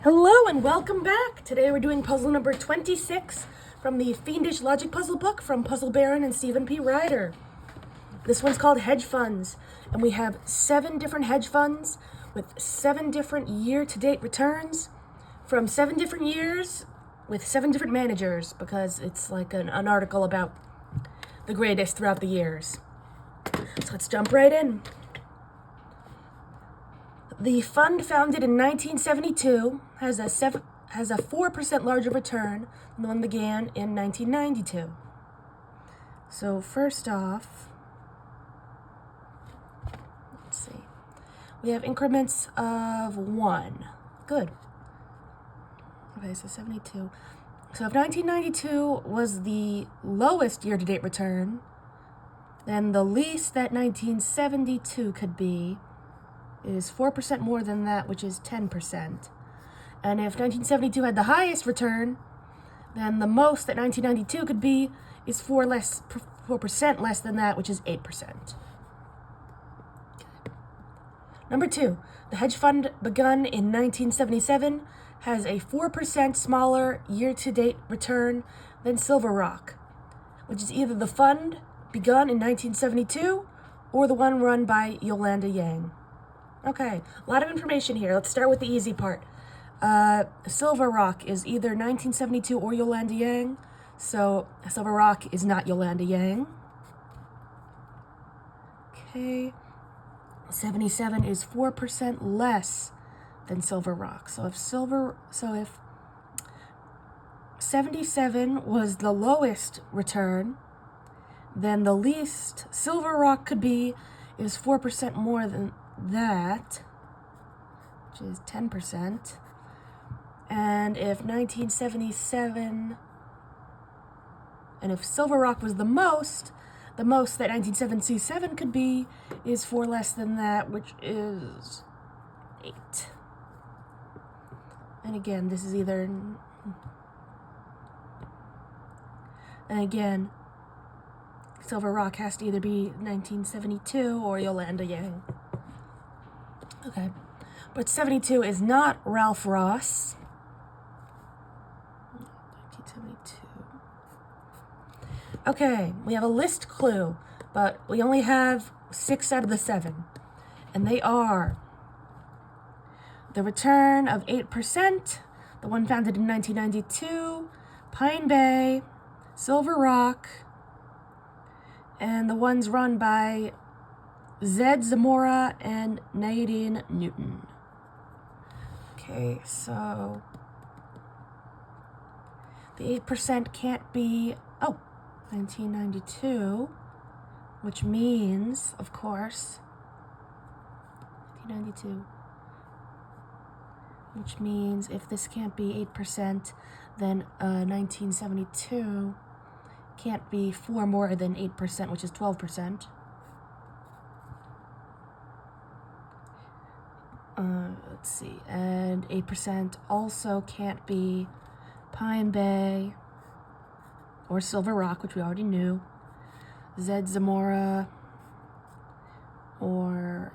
Hello and welcome back! Today we're doing puzzle number 26 from the Fiendish Logic Puzzle book from Puzzle Baron and Stephen P. Ryder. This one's called Hedge Funds, and we have 7 different hedge funds with 7 different year-to-date returns from 7 different years with 7 different managers, because it's like an article about the greatest throughout the years. So let's jump right in. The fund, founded in 1972, has a 4% larger return than the one began in 1992. So first off, let's see. We have increments of 1. Good. Okay, so 72. So if 1992 was the lowest year-to-date return, then the least that 1972 could be is 4% more than that, which is 10%. And if 1972 had the highest return, then the most that 1992 could be is 4% less than that, which is 8%. Number 2, the hedge fund begun in 1977 has a 4% smaller year-to-date return than Silver Rock, which is either the fund begun in 1972 or the one run by Yolanda Yang. Okay, a lot of information here. Let's start with the easy part. Silver Rock is either 1972 or Yolanda Yang, so Silver Rock is not Yolanda Yang. Okay, 77 is 4% less than Silver Rock. So if 77 was the lowest return, then the least Silver Rock could be is 4% more than that, which is 10%. And if 1977, and if Silver Rock was the most that 1977 could be is 4 less than that, which is 8. And again, this is either, and again, Silver Rock has to either be 1972 or Yolanda Yang. Okay, but 72 is not Ralph Ross. 1972. Okay, we have a list clue, but we only have 6 out of the 7. And they are the return of 8%, the one founded in 1992, Pine Bay, Silver Rock, and the ones run by Zed Zamora and Nadine Newton. Okay, so the 8% can't be, 1992, which means, of course, 1992, which means if this can't be 8%, then 1972 can't be 4 more than 8%, which is 12%. Let's see, and 8% also can't be Pine Bay or Silver Rock, which we already knew, Zed Zamora, or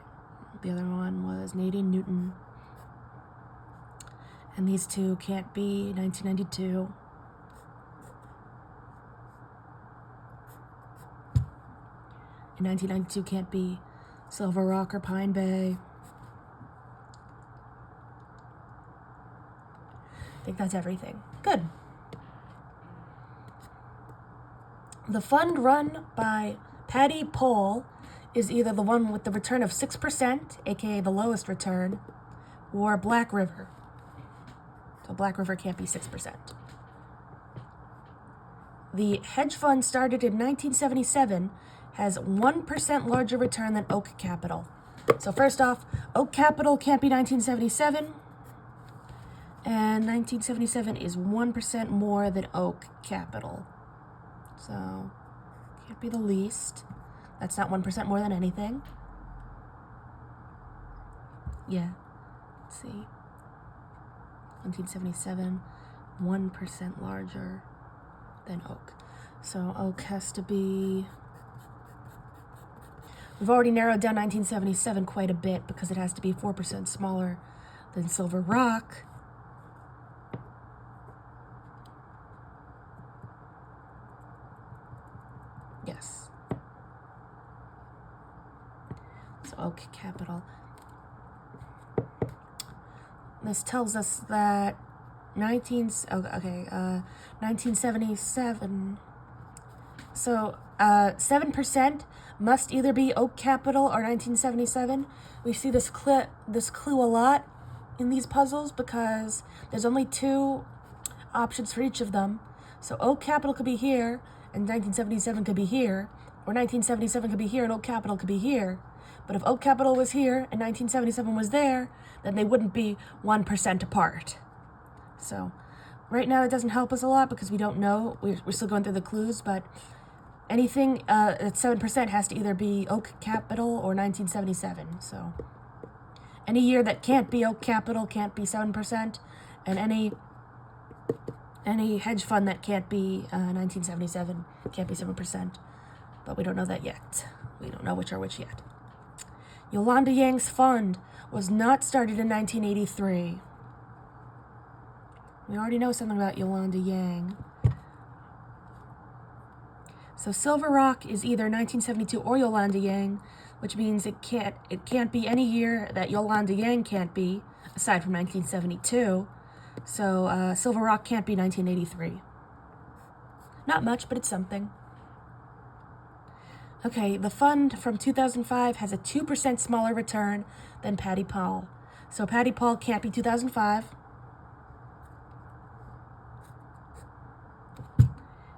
the other one was Nadine Newton. And these two can't be 1992. And 1992 can't be Silver Rock or Pine Bay. I think that's everything. Good. The fund run by Patty Pohl is either the one with the return of 6%, aka the lowest return, or Black River. So Black River can't be 6%. The hedge fund, started in 1977, has 1% larger return than Oak Capital. So first off, Oak Capital can't be 1977. And 1977 is 1% more than Oak Capital. So, can't be the least. That's not 1% more than anything. Yeah. Let's see. 1977, 1% larger than Oak. So, Oak has to be... We've already narrowed down 1977 quite a bit because it has to be 4% smaller than Silver Rock. This tells us that 1977. So 7% must either be Oak Capital or 1977. We see this clue a lot in these puzzles because there's only 2 options for each of them. So Oak Capital could be here, and 1977 could be here, or 1977 could be here, and Oak Capital could be here. But if Oak Capital was here and 1977 was there, then they wouldn't be 1% apart. So right now it doesn't help us a lot because we don't know. We're still going through the clues, but anything at 7% has to either be Oak Capital or 1977. So any year that can't be Oak Capital can't be 7%, and any hedge fund that can't be 1977 can't be 7%. But we don't know that yet. We don't know which are which yet. Yolanda Yang's fund was not started in 1983. We already know something about Yolanda Yang. So Silver Rock is either 1972 or Yolanda Yang, which means it can't be any year that Yolanda Yang can't be, aside from 1972. So Silver Rock can't be 1983. Not much, but it's something. Okay, the fund from 2005 has a 2% smaller return than Patty Paul. So Patty Paul can't be 2005.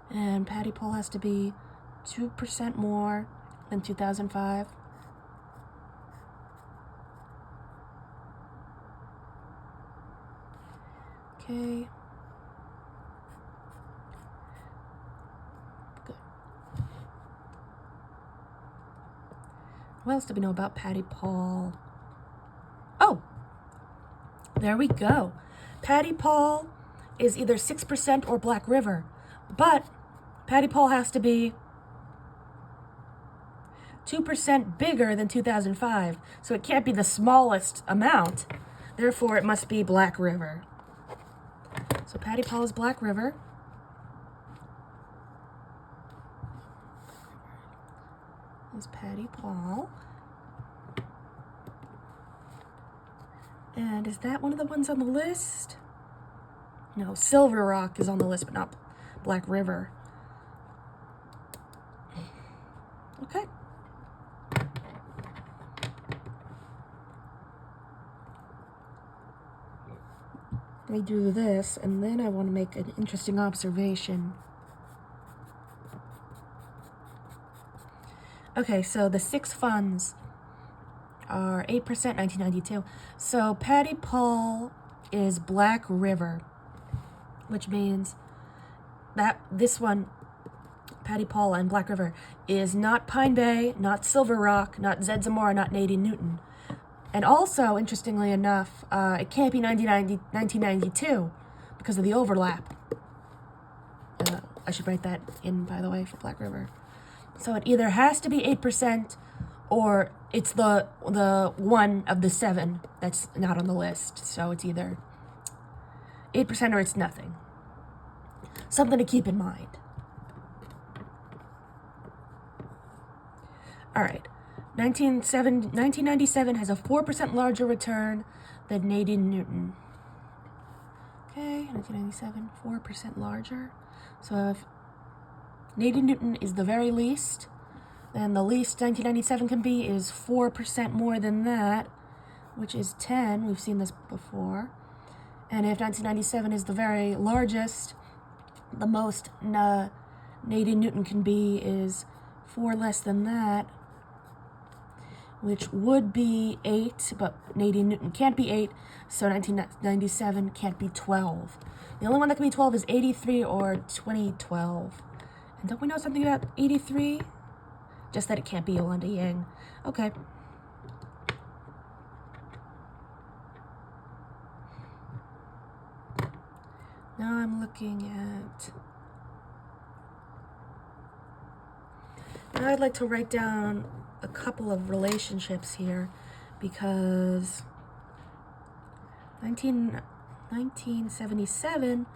And Patty Paul has to be 2% more than 2005. Okay. Good. What else do we know about Patty Paul? Oh, there we go. Patty Paul is either 6% or Black River, but Patty Paul has to be 2% bigger than 2005, so it can't be the smallest amount. Therefore, it must be Black River. So Patty Paul is Black River. Is Patty Paul. And is that one of the ones on the list? No, Silver Rock is on the list, but not Black River. Okay. Let me do this, and then I want to make an interesting observation. Okay, so the 6 funds are 8% 1992. So Patty Paul is Black River, which means that this one, Patty Paul and Black River, is not Pine Bay, not Silver Rock, not Zed Zamora, not Nadine Newton. And also, interestingly enough, it can't be 1992 because of the overlap. I should write that in, by the way, for Black River. So it either has to be 8% or it's the one of the 7 that's not on the list. So it's either 8% or it's nothing. Something to keep in mind. All right. 1997 has a 4% larger return than Nadine Newton. Okay, 1997, 4% larger. So if Nadine Newton is the very least, then the least 1997 can be is 4% more than that, which is 10. We've seen this before. And if 1997 is the very largest, the most Nadine Newton can be is 4 less than that, which would be 8, but Nadine Newton can't be 8, so 1997 can't be 12. The only one that can be 12 is 83 or 2012. And don't we know something about 83? Just that it can't be Yolanda Yang. Okay. Now I'm looking at... Now I'd like to write down a couple of relationships here because 1977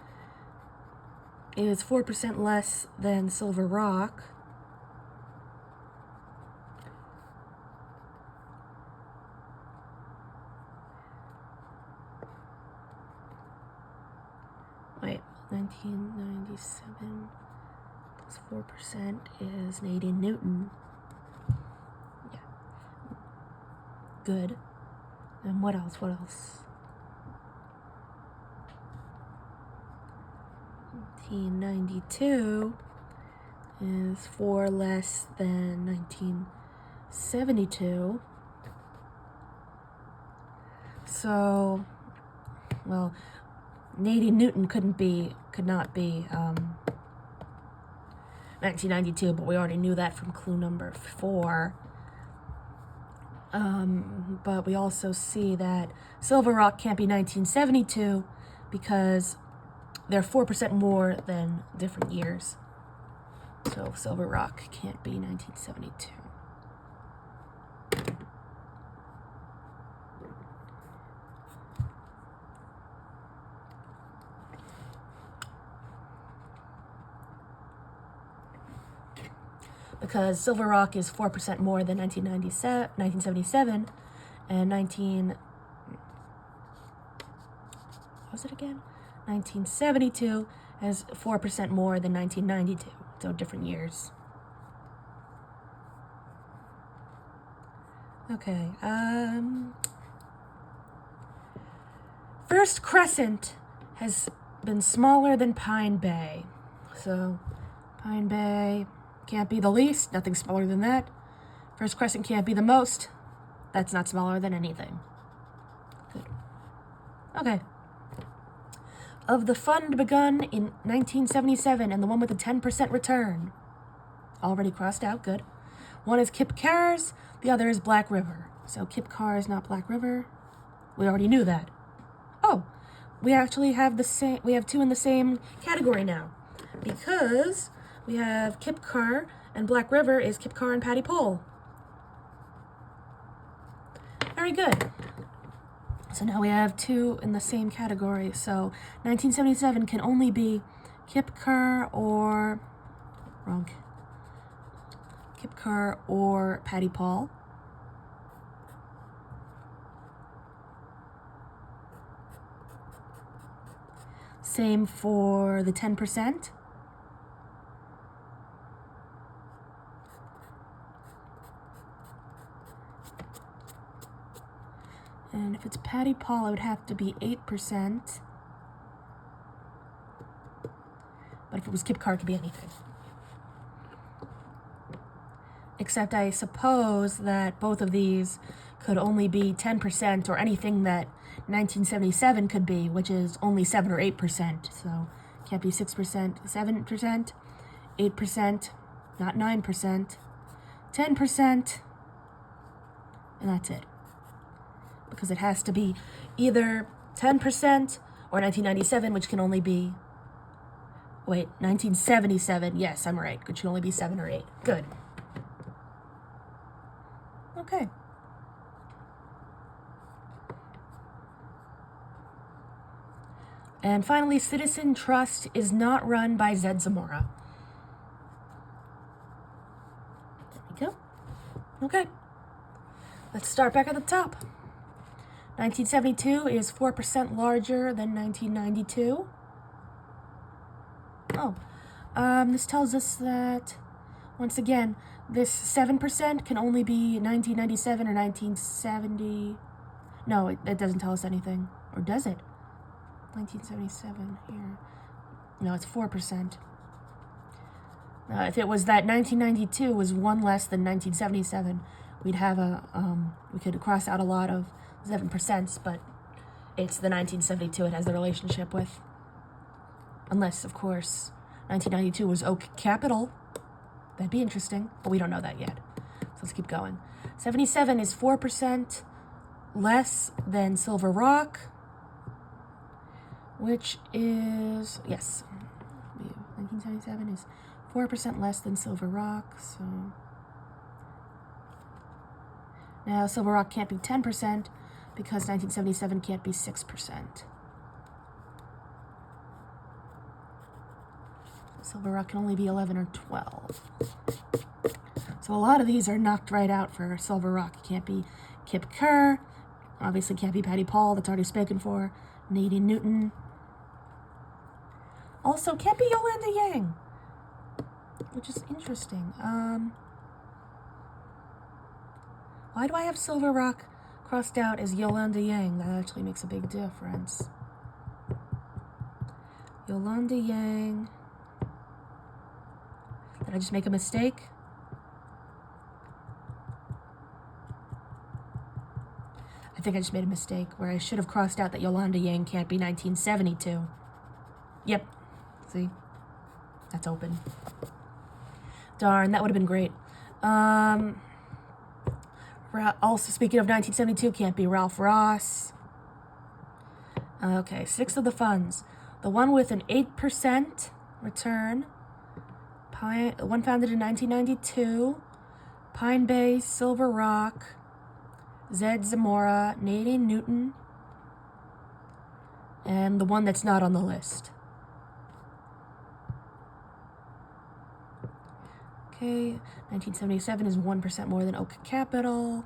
is 4% less than Silver Rock. 1997 plus 4% is 80 Newton. Yeah. Good. And what else? What else? 1992 is 4 less than 1972. So, well, 80 Newton could not be 1992, but we already knew that from clue number 4. But we also see that Silver Rock can't be 1972 because they're 4% more than different years. So Silver Rock can't be 1972. Because Silver Rock is 4% more than 1977, and 1972 has 4% more than 1992, so different years. Okay, First Crescent has been smaller than Pine Bay, so Pine Bay can't be the least, nothing smaller than that. First Crescent can't be the most, that's not smaller than anything. Good. Okay. Of the fund begun in 1977 and the one with the 10% return, already crossed out, good. One is Kip Kerr's, the other is Black River. So Kip Kerr is not Black River. We already knew that. Oh, we actually have we have two in the same category now, because we have Kip Kerr, and Black River is Kip Kerr and Patty Pole. Very good. So now we have two in the same category. So 1977 can only be Kip Kerr or... wrong. Kip Kerr or Patty Pole. Same for the 10%. And if it's Patty Pole, it would have to be 8%. But if it was Kip Kerr, it could be anything. Except I suppose that both of these could only be 10% or anything that 1977 could be, which is only 7 or 8%. So it can't be 6%, 7%, 8%, not 9%, 10%, and that's it. Because it has to be either 10% or 1997, which can only be... wait, 1977. Yes, I'm right. It should only be 7 or 8. Good. Okay. And finally, Citizen Trust is not run by Zed Zamora. There we go. Okay. Let's start back at the top. 1972 is 4% larger than 1992. Oh, this tells us that, once again, this 7% can only be 1997 or 1970. No, it doesn't tell us anything. Or does it? 1977 here. No, it's 4%. If it was that 1992 was 1 less than 1977, we'd have we could cross out a lot of 7%, but it's the 1972 it has the relationship with. Unless, of course, 1992 was Oak Capital. That'd be interesting, but we don't know that yet. So let's keep going. 77 is 4% less than Silver Rock, which is, yes, 1977 is 4% less than Silver Rock, so... Now, Silver Rock can't be 10%, because 1977 can't be 6%. Silver Rock can only be 11 or 12. So a lot of these are knocked right out for Silver Rock. It can't be Kip Kerr, obviously can't be Patty Pole, that's already spoken for, 80 Newton. Also, can't be Yolanda Yang, which is interesting. Why do I have Silver Rock crossed out as Yolanda Yang? That actually makes a big difference. Yolanda Yang. Did I just make a mistake? I think I just made a mistake where I should have crossed out that Yolanda Yang can't be 1972. Yep. See? That's open. Darn, that would have been great. Also, speaking of 1972, can't be Ralph Ross. Okay, 6 of the funds. The one with an 8% return. One founded in 1992. Pine Bay, Silver Rock, Zed Zamora, Nadine Newton, and the one that's not on the list. Okay, 1977 is 1% more than Oak Capital.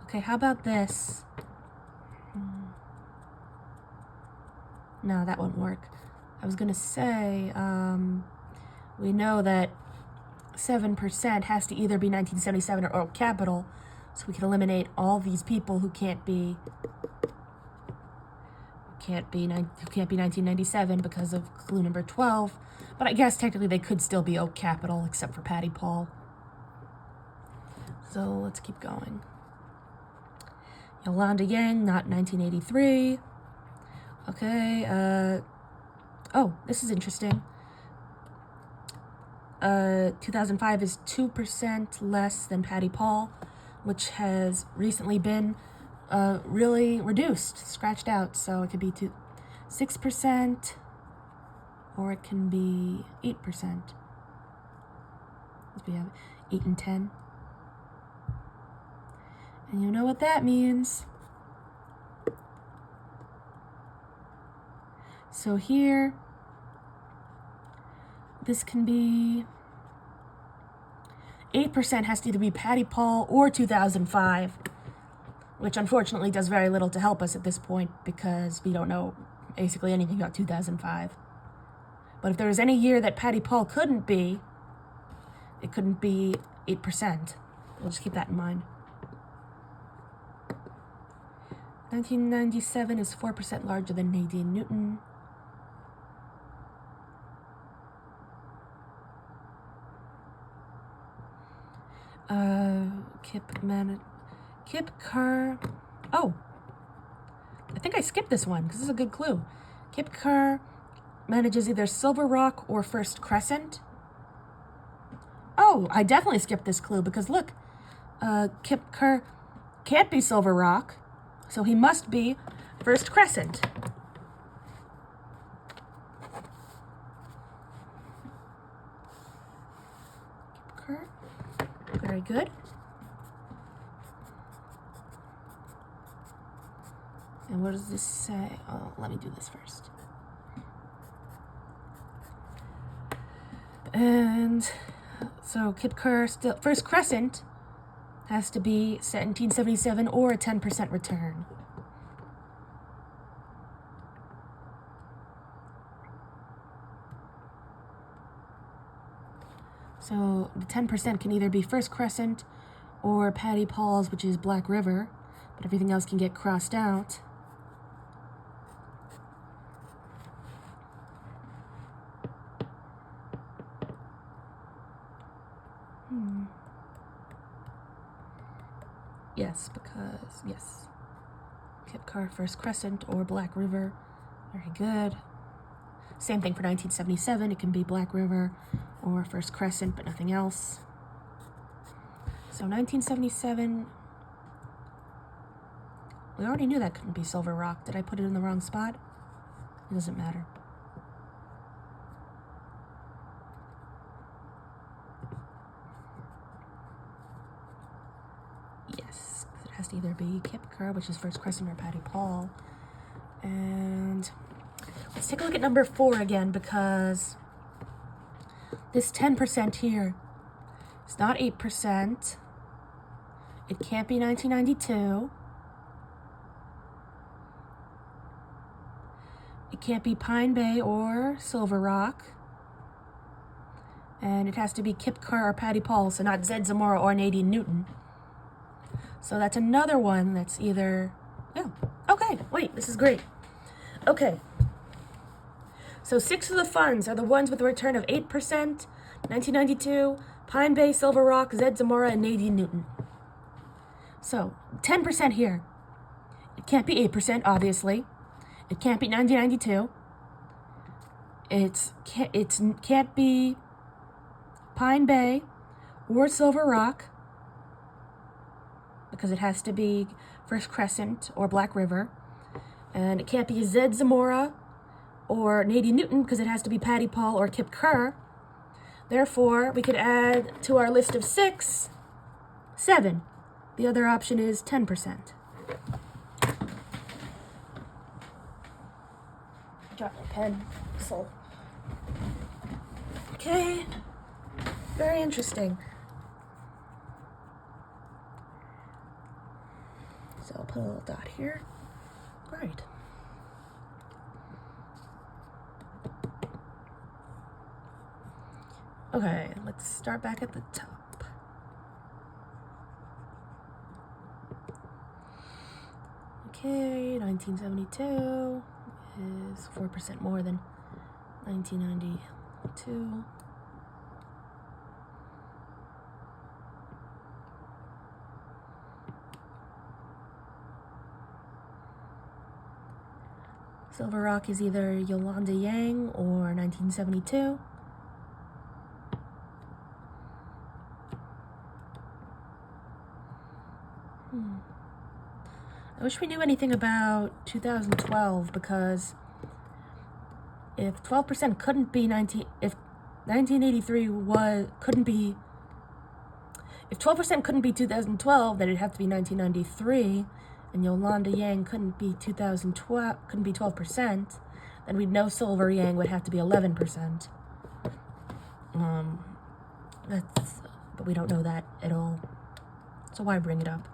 Okay, how about this? No, that won't work. I was gonna say, we know that 7% has to either be 1977 or Oak Capital, so we can eliminate all these people who can't be 1997 because of clue number 12. But I guess technically they could still be Oak Capital, except for Patty Paul. So let's keep going. Yolanda Yang, not 1983. Okay, oh, this is interesting. 2005 is 2% less than Patty Paul, which has recently been really reduced, scratched out. So it could be 6%, or it can be 8%. We have 8 and 10. And you know what that means. So here, this can be 8% has to either be Patty Paul or 2005, which unfortunately does very little to help us at this point because we don't know basically anything about 2005. But if there was any year that Patty Paul couldn't be, it couldn't be 8%. We'll just keep that in mind. 1997 is 4% larger than Nadine Newton. Kip Kerr. Oh, I think I skipped this one because this is a good clue. Kip Kerr manages either Silver Rock or First Crescent. Oh, I definitely skipped this clue because look, Kip Kerr can't be Silver Rock, so he must be First Crescent. Kip Kerr. Very good. And what does this say? Oh, let me do this first. And so Kip Kerr, still First Crescent has to be 1777 or a 10% return. So the 10% can either be First Crescent or Patty Paul's, which is Black River, but everything else can get crossed out. Yes, because, yes. Kip Kerr, First Crescent, or Black River. Very good. Same thing for 1977. It can be Black River or First Crescent, but nothing else. So 1977, we already knew that couldn't be Silver Rock. Did I put it in the wrong spot? It doesn't matter. Yes, it has to either be Kip Kerr, which is First Crescent, or Patty Paul. And let's take a look at number 4 again, because this 10% here It's not 8%. It can't be 1992. It can't be Pine Bay or Silver Rock. And it has to be Kip Kerr or Patty Paul, so not Zed Zamora or Nadine Newton. So that's another one that's either, yeah. Okay, wait, this is great. Okay. So 6 of the funds are the ones with a return of 8%, 1992, Pine Bay, Silver Rock, Zed Zamora, and Nadine Newton. So 10% here. It can't be 8%, obviously. It can't be 1992. It can't be Pine Bay or Silver Rock, because it has to be First Crescent or Black River. And it can't be Zed Zamora or Nadine Newton, because it has to be Patty Paul or Kip Kerr. Therefore, we could add to our list of 6, 7. The other option is 10%. Drop my pencil. Okay. Very interesting. So I'll put a little dot here. Great. Okay, let's start back at the top. Okay, 1972 is 4% more than 1992. Silver Rock is either Yolanda Yang or 1972. I wish we knew anything about 2012, because if 12% couldn't be if 1983 couldn't be, if 12% couldn't be 2012, then it'd have to be 1993, and Yolanda Yang couldn't be 12%, then we'd know Silver Yang would have to be 11%. But we don't know that at all, so why bring it up?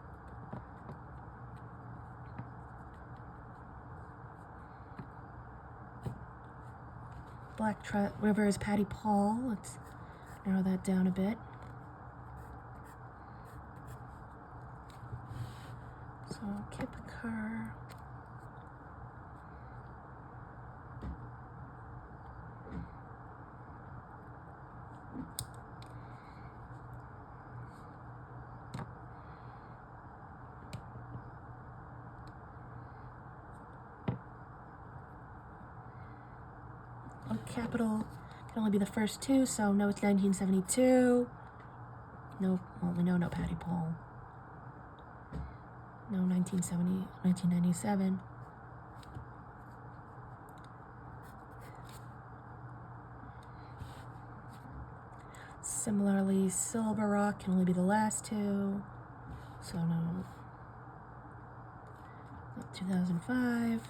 Black River is Patty Paul. Let's narrow that down a bit. So Kip Kerr. Capital can only be the first 2, so no, it's 1972. No, well, we know no Patty Paul. No 1970, 1997. Similarly, Silver Rock can only be the last 2, so no, not 2005.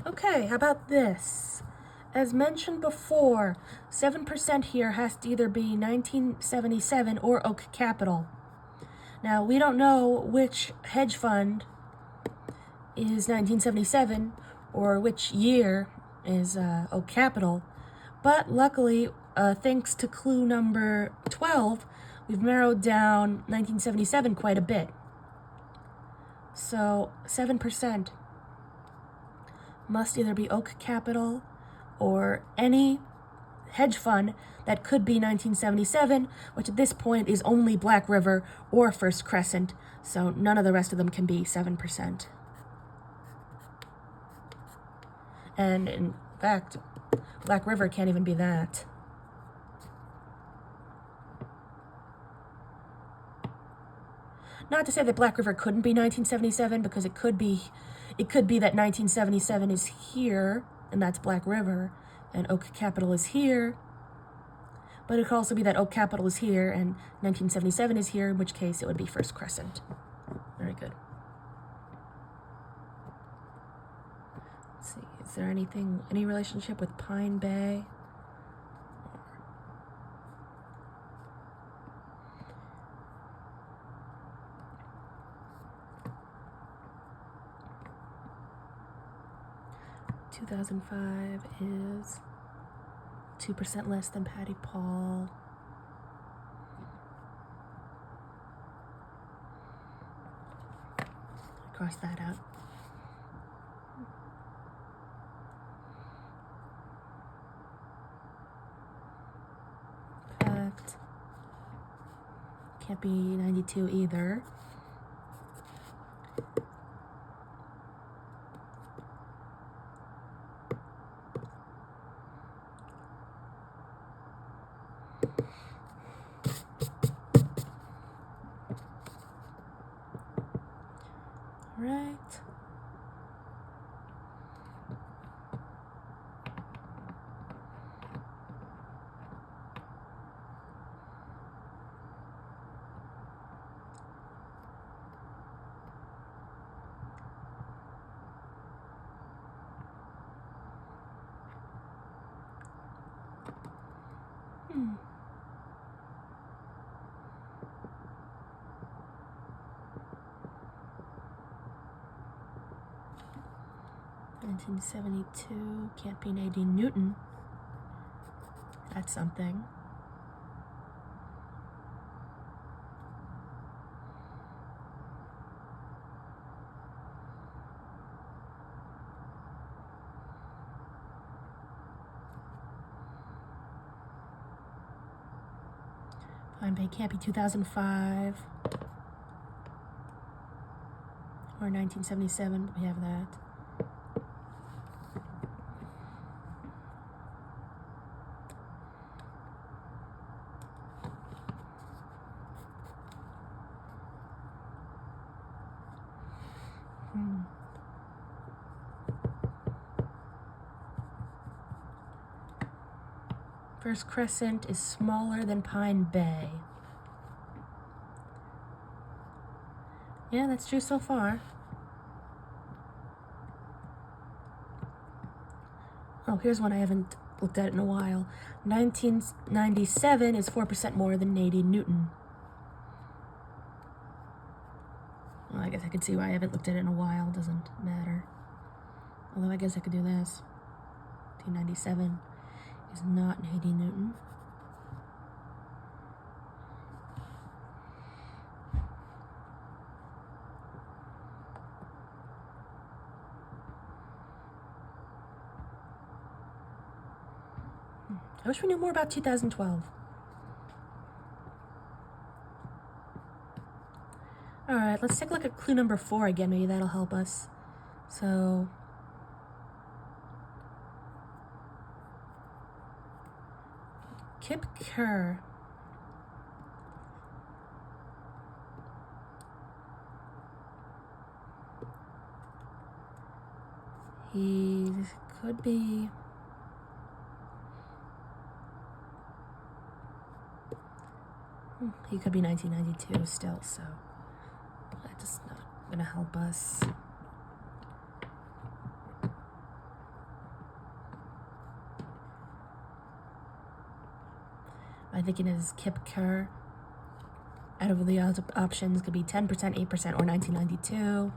Okay, how about this? As mentioned before, 7% here has to either be 1977 or Oak Capital. Now, we don't know which hedge fund is 1977 or which year is Oak Capital, but luckily, thanks to clue number 12, we've narrowed down 1977 quite a bit. So 7% must either be Oak Capital or any hedge fund that could be 1977, which at this point is only Black River or First Crescent, so none of the rest of them can be 7%. And in fact, Black River can't even be that. Not to say that Black River couldn't be 1977, because it could be that 1977 is here, and that's Black River, and Oak Capital is here. But it could also be that Oak Capital is here and 1977 is here, in which case it would be First Crescent. Very good. Let's see, is there any relationship with Pine Bay? $2,005 is 2% less than Patty Paul. Cross that out. Fact. Can't be 92 either. Right. Hmm. $1972 can't be Nadine Newton. That's something. Pine Bay can't be 2005 or 1977. We have that. First Crescent is smaller than Pine Bay. Yeah, that's true so far. Oh, here's one I haven't looked at in a while. 1997 is 4% more than Nadine Newton. Well, I guess I could see why I haven't looked at it in a while. Doesn't matter. Although I guess I could do this. 1997 is not Nadine Newton. I wish we knew more about 2012. Alright, let's take a look at clue number 4 again. Maybe that'll help us. So, Kip Kerr. He could be... He could be 1992 still, so that's just not gonna help us. I'm thinking it is Kip Kerr. Out of the options, could be 10%, 8%, or 1992.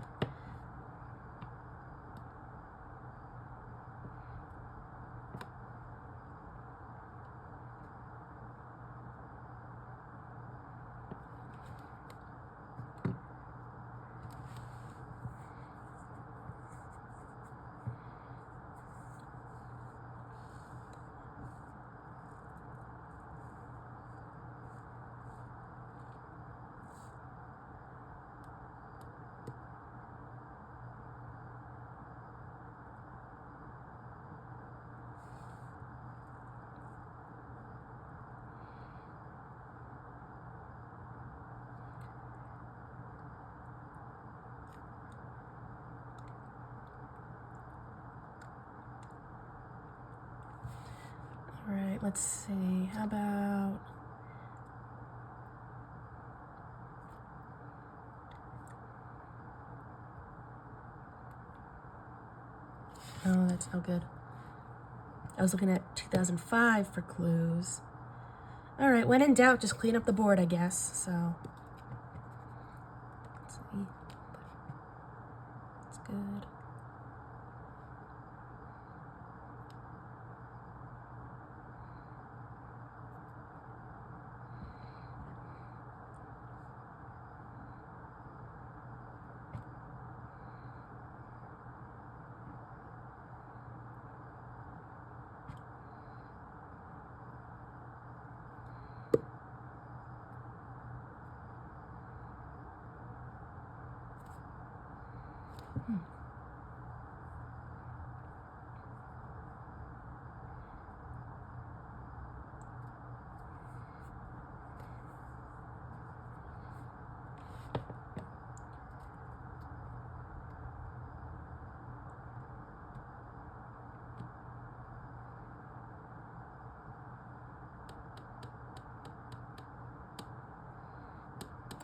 right, let's see. How about... Oh, that's no good. I was looking at 2005 for clues. All right, when in doubt, just clean up the board, I guess. So, let's see. That's good.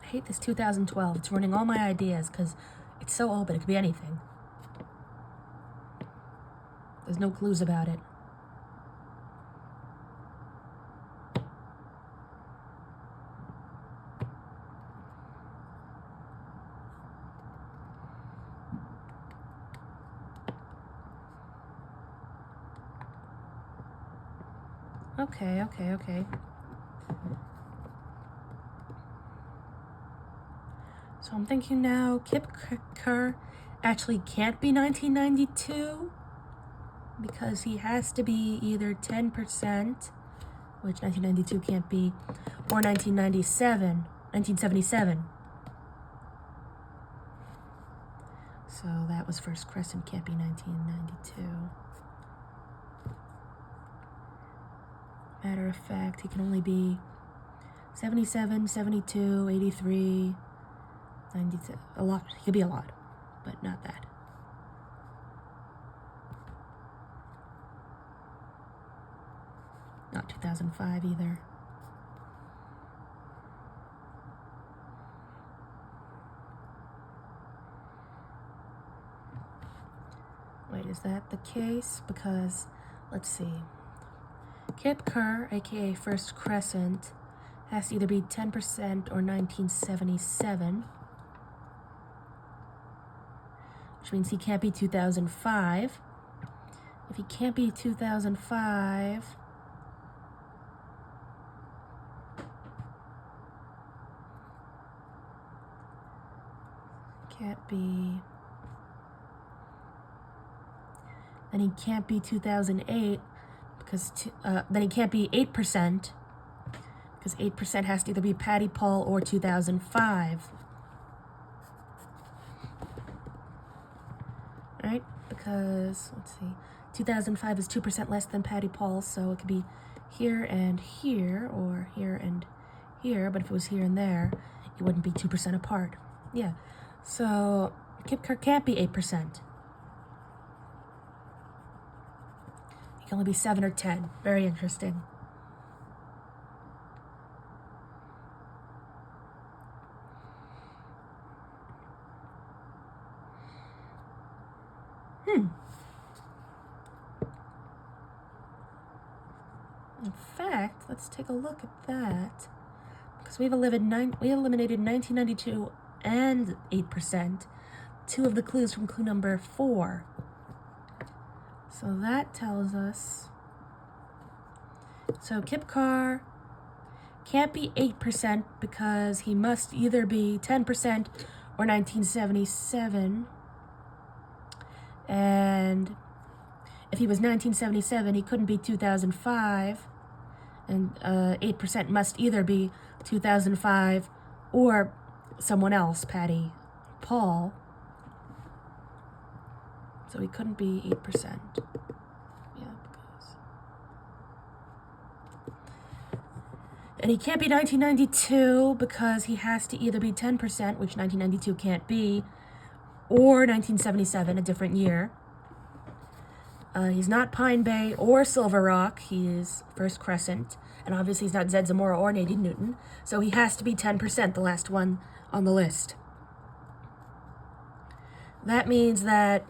I hate this 2012. It's ruining all my ideas because it's so open. It could be anything. There's no clues about it. Okay. So I'm thinking now, Kip Kerr actually can't be 1992 because he has to be either 10%, which 1992 can't be, or 1977. So that was First Crescent, can't be 1992. Matter of fact, he can only be 77, 72, 83, 92, a lot. He could be a lot, but not that. Not 2005 either. Wait, is that the case? Because, let's see. Kip Kerr, aka First Crescent, has to either be 10% or 1977, which means he can't be 2005. If he can't be 2005, can't be, then he can't be 2008. Because then he can't be 8%, because 8% has to either be Patty Paul or 2005. Right? Because, let's see, 2005 is 2% less than Patty Paul, so it could be here and here, or here and here, but if it was here and there, it wouldn't be 2% apart. Yeah, so Kip Kerr can't be 8%. Can only be 7 or 10. Very interesting. In fact, let's take a look at that. Because we eliminated 1992 and 8%. 2 of the clues from clue number 4. So that tells us, so Kip Kerr can't be 8% because he must either be 10% or 1977. And if he was 1977, he couldn't be 2005. And 8% must either be 2005 or someone else, Patty Paul. So he couldn't be 8%. Yeah, because... And he can't be 1992 because he has to either be 10%, which 1992 can't be, or 1977, a different year. He's not Pine Bay or Silver Rock. He is First Crescent. And obviously he's not Zed Zamora or Nadine Newton. So he has to be 10%, the last one on the list. That means that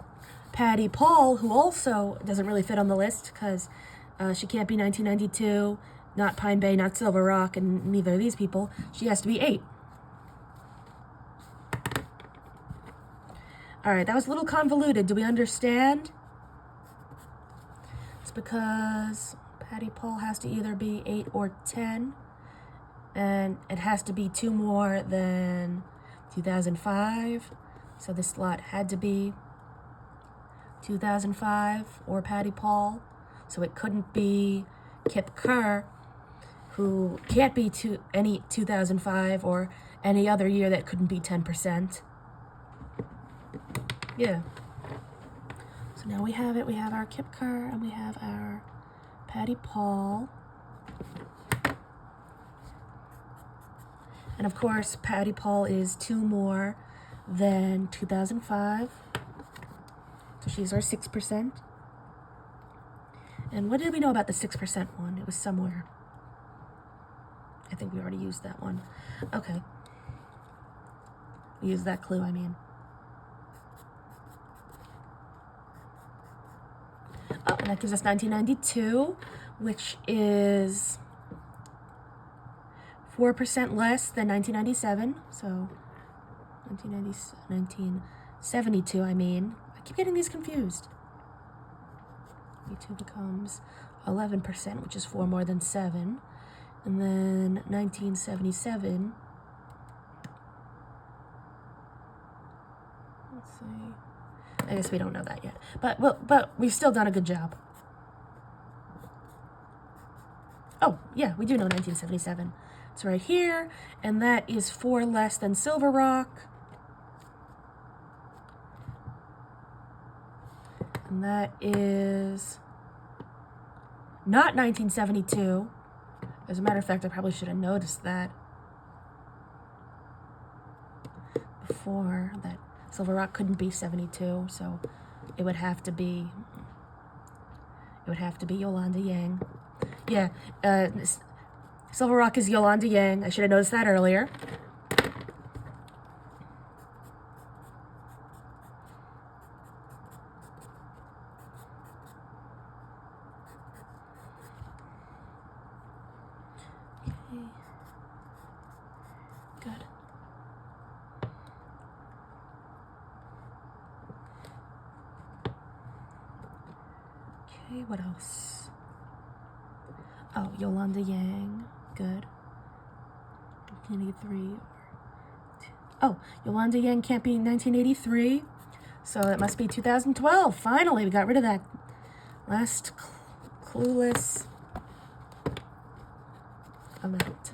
Patty Paul, who also doesn't really fit on the list because she can't be 1992, not Pine Bay, not Silver Rock, and neither of these people, she has to be 8. All right, that was a little convoluted. Do we understand? It's because Patty Paul has to either be 8 or 10, and it has to be 2 more than 2005. So this slot had to be 2005 or Patty Paul. So it couldn't be Kip Kerr, who can't be any 2005 or any other year that couldn't be 10%. Yeah. So now we have it. We have our Kip Kerr and we have our Patty Paul. And of course, Patty Paul is 2 more than 2005. So she's our 6%. And what did we know about the 6% one? It was somewhere. I think we already used that one. Okay. We used that clue, I mean. Oh, and that gives us 1992, which is 4% less than 1997. So 1972, I mean. I keep getting these confused. 92 becomes 11%, which is 4 more than 7. And then 1977, let's see. I guess we don't know that yet. But we've still done a good job. Oh, yeah, we do know 1977. It's right here, and that is 4 less than Silver Rock. And that is not 1972. As a matter of fact, I probably should have noticed that before, that Silver Rock couldn't be 72, so it would have to be Yolanda Yang. Yeah, Silver Rock is Yolanda Yang. I should have noticed that earlier. Okay. Good. Okay, what else? Oh, Yolanda Yang. Good. 1983. Oh, Yolanda Yang can't be 1983, so it must be 2012. Finally, we got rid of that last clueless amount.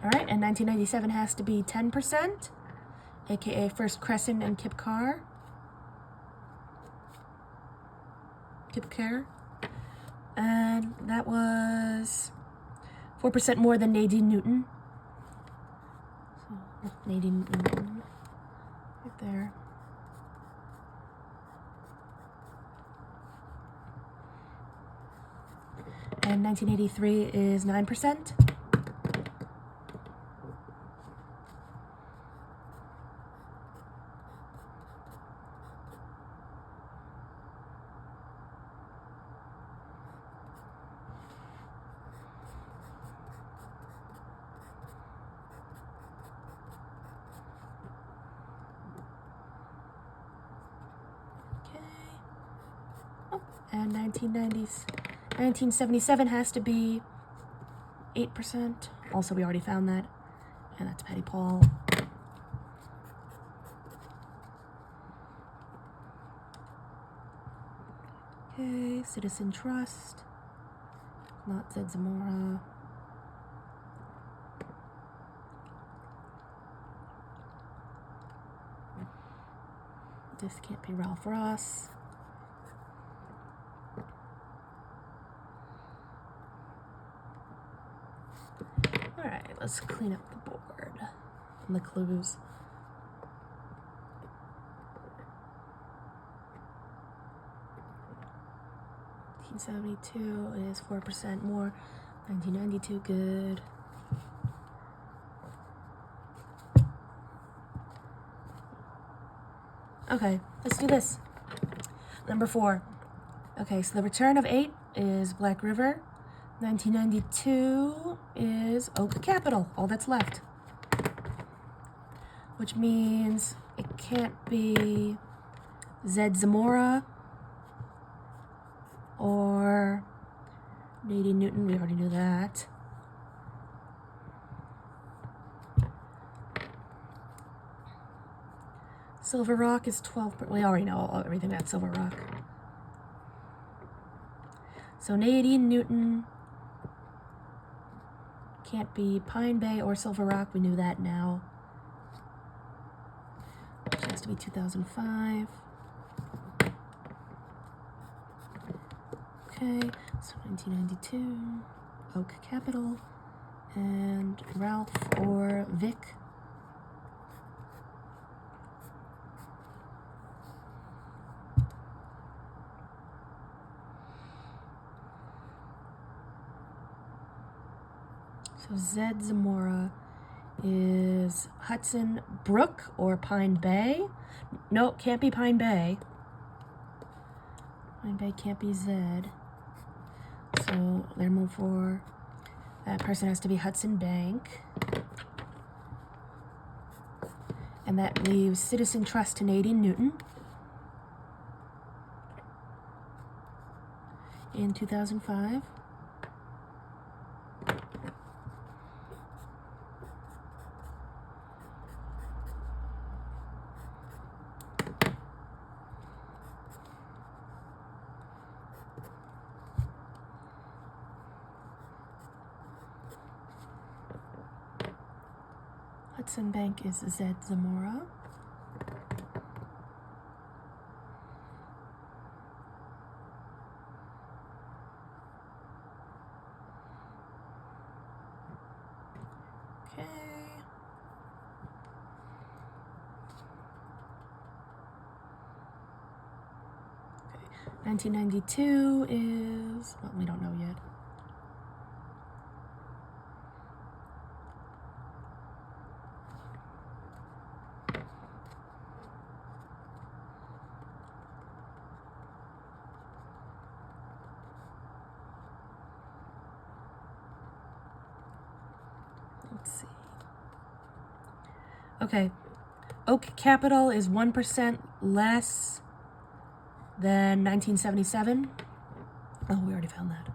All right, and 1997 has to be 10%, aka First Crescent and Kip Kerr. And that was 4% more than Nadine Newton. So Nadine Newton, right there. And 1983 is 9%. And 1977 has to be 8%. Also, we already found that. And that's Patty Paul. Okay, Citizen Trust. Not Zed Zamora. . This can't be Ralph Ross. All right, let's clean up the board and the clues. $1972 is 4% more. 1992, good. Okay, let's do this. Number 4. Okay, so the return of 8 is Black River. 1992 is Oak Capital, all that's left. Which means it can't be Zed Zamora or Nadine Newton, we already knew that. Silver Rock is 12%. We already know everything about Silver Rock. So Nadine Newton can't be Pine Bay or Silver Rock. We knew that now. It has to be 2005. Okay, so 1992, Oak Capital, and Ralph or Vic. So Zed Zamora is Hudson Brook or Pine Bay. Nope, can't be Pine Bay. Pine Bay can't be Zed. So they're moved for, that person has to be Hudson Bank. And that leaves Citizen Trust to Nadine Newton in 2005. Hudson Bank is Zed Zamora. Okay. 1992 is, well, we don't know yet. Let's see. Okay, Oak Capital is 1% less than 1977. Oh, we already found that.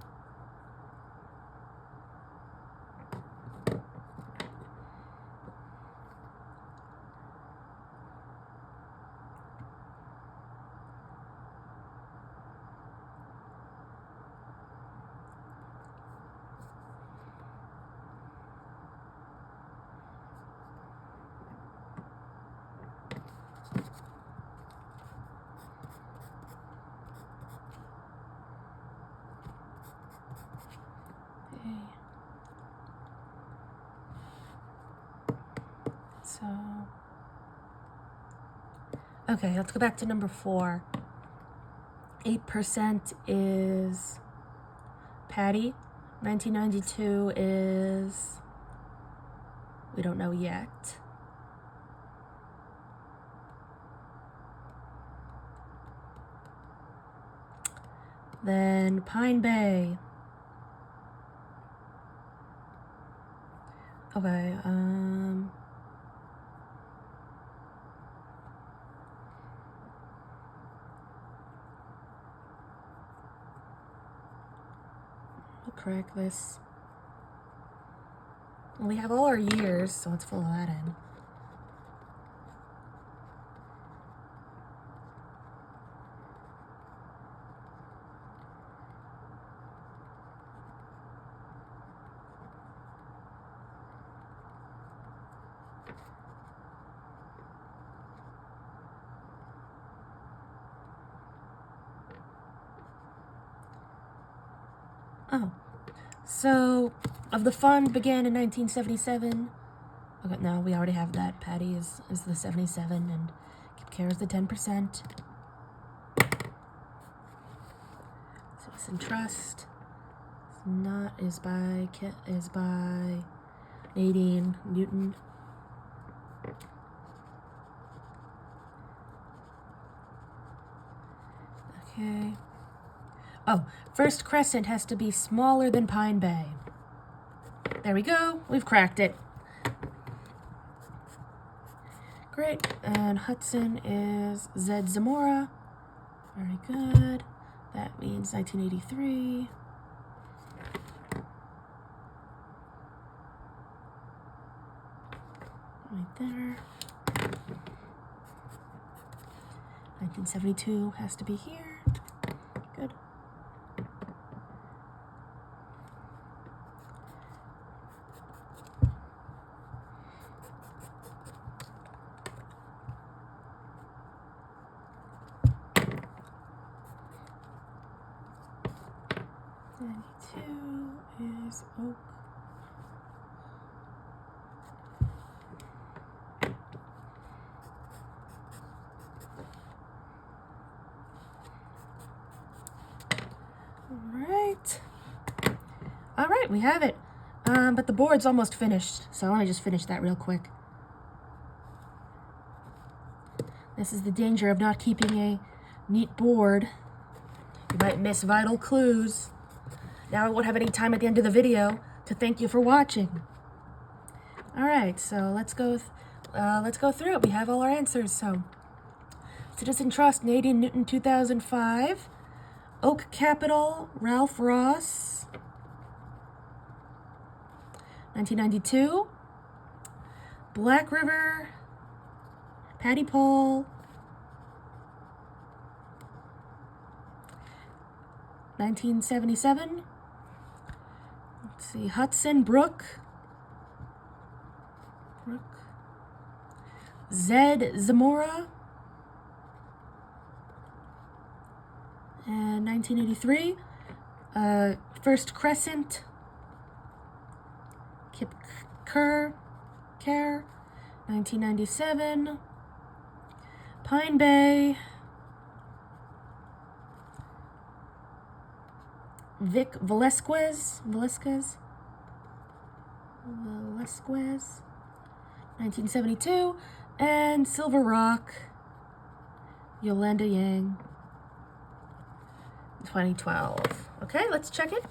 So, okay, let's go back to number 4. 8% is Patty. 1992 is, we don't know yet. Then Pine Bay. Okay, we'll correct this. We have all our years, so let's fill that in. Oh. So, of the fund began in 1977. Okay, no, we already have that. Patty is the 77 and Keep Care is the 10%. Citizen Trust is by Nadine Newton. Okay. Oh, First Crescent has to be smaller than Pine Bay. There we go. We've cracked it. Great. And Hudson is Zed Zamora. Very good. That means 1983. Right there. 1972 has to be here. Good. Is oak. All right, we have it. But the board's almost finished, so let me just finish that real quick. This is the danger of not keeping a neat board. You might miss vital clues. Now I won't have any time at the end of the video to thank you for watching. All right, so let's go through it. We have all our answers. So, Citizen Trust, Nadine Newton, 2005. Oak Capital, Ralph Ross, 1992. Black River, Patty Paul, 1977. Let's see, Hudson Brook. Zed Zamora. And 1983. First Crescent. Kip Care. 1997. Pine Bay. Vic Velasquez, 1972, and Silver Rock, Yolanda Yang, 2012. Okay, let's check it.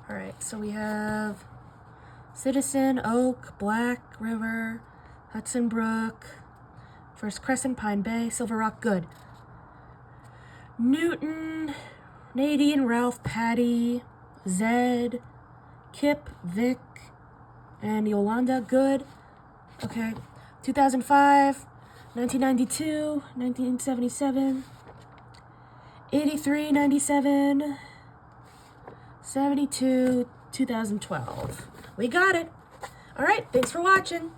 All right, so we have Citizen, Oak, Black River, Hudson Brook, First Crescent, Pine Bay, Silver Rock, good. Newton, Nadine, Ralph, Patty, Zed, Kip, Vic, and Yolanda, good. Okay, 2005, 1992, 1977, 83, 97, 72, 2012. We got it. All right, thanks for watching.